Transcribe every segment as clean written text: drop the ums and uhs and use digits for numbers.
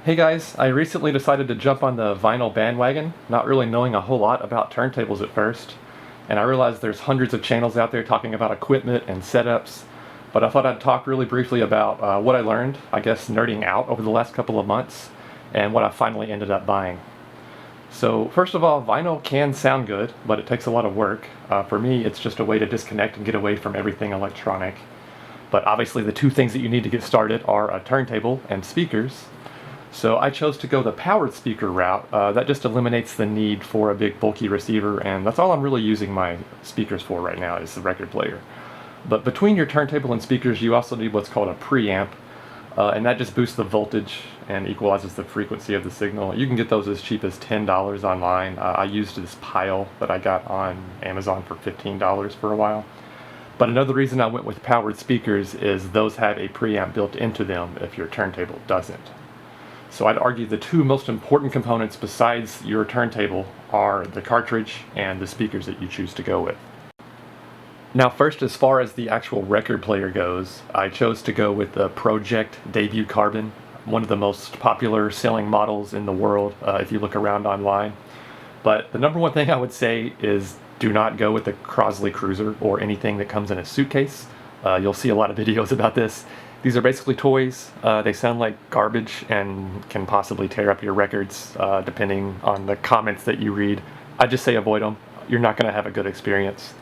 Hey guys, I recently decided to jump on the vinyl bandwagon, not really knowing a whole lot about turntables at first, and I realized there's hundreds of channels out there talking about equipment and setups, but I thought I'd talk really briefly about what I learned, I guess nerding out over the last couple of months, and what I finally ended up buying. So first of all, vinyl can sound good, but it takes a lot of work. For me, it's just a way to disconnect and get away from everything electronic. But obviously the two things that you need to get started are a turntable and speakers. So I chose to go the powered speaker route. That just eliminates the need for a big bulky receiver, and that's all I'm really using my speakers for right now is the record player. But between your turntable and speakers, you also need what's called a preamp, and that just boosts the voltage and equalizes the frequency of the signal. You can get those as cheap as $10 online. I used this pile that I got on Amazon for $15 for a while. But another reason I went with powered speakers is those have a preamp built into them if your turntable doesn't. So I'd argue the two most important components besides your turntable are the cartridge and the speakers that you choose to go with. Now first, as far as the actual record player goes, I chose to go with the Pro-Ject Debut Carbon, one of the most popular selling models in the world if you look around online. But the number one thing I would say is do not go with the Crosley Cruiser or anything that comes in a suitcase. You'll see a lot of videos about this. These are basically toys. They sound like garbage and can possibly tear up your records depending on the comments that you read. I just say avoid them. You're not going to have a good experience.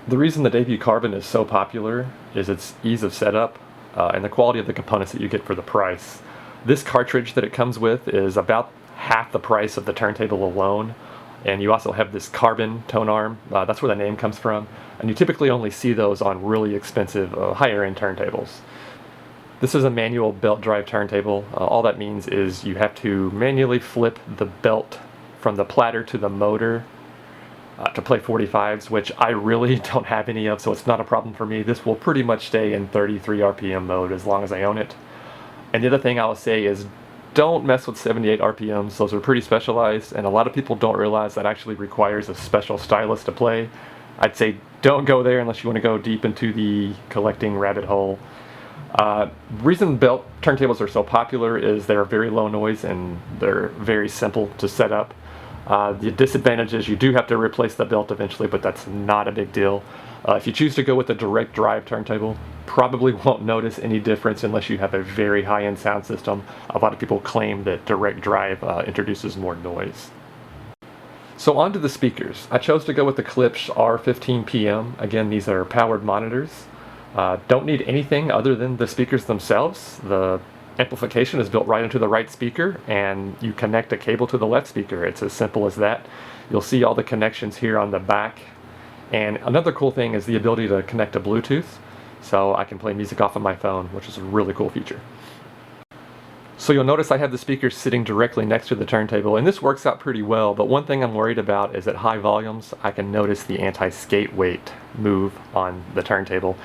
The reason the Debut Carbon is so popular is its ease of setup and the quality of the components that you get for the price. This cartridge that it comes with is about half the price of the turntable alone, and you also have this carbon tone arm. That's where the name comes from, and you typically only see those on really expensive higher end turntables. This is a manual belt drive turntable. All that means is you have to manually flip the belt from the platter to the motor to play 45s, which I really don't have any of, so it's not a problem for me. This will pretty much stay in 33 RPM mode as long as I own it. And the other thing I'll say is don't mess with 78 RPMs. Those are pretty specialized, and a lot of people don't realize that actually requires a special stylus to play. I'd say don't go there unless you want to go deep into the collecting rabbit hole. Reason belt turntables are so popular is they're very low noise and they're very simple to set up. The disadvantage is you do have to replace the belt eventually, but that's not a big deal. If you choose to go with a direct drive turntable, probably won't notice any difference unless you have a very high-end sound system. A lot of people claim that direct drive introduces more noise. So on to the speakers. I chose to go with the Klipsch R-15PM. Again, these are powered monitors. Don't need anything other than the speakers themselves. The amplification is built right into the right speaker, and you connect a cable to the left speaker. It's as simple as that. You'll see all the connections here on the back. And another cool thing is the ability to connect to Bluetooth, so I can play music off of my phone, which is a really cool feature. So you'll notice I have the speakers sitting directly next to the turntable, and this works out pretty well, but one thing I'm worried about is at high volumes I can notice the anti-skate weight move on the turntable.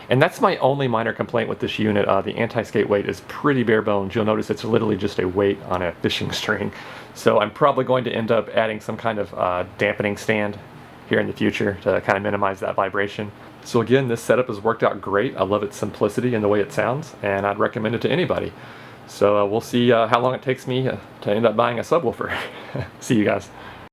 And that's my only minor complaint with this unit. The anti-skate weight is pretty bare bones. You'll notice it's literally just a weight on a fishing string. So I'm probably going to end up adding some kind of dampening stand here in the future to kind of minimize that vibration. So again, this setup has worked out great. I love its simplicity and the way it sounds, and I'd recommend it to anybody. So we'll see how long it takes me to end up buying a subwoofer. See you guys.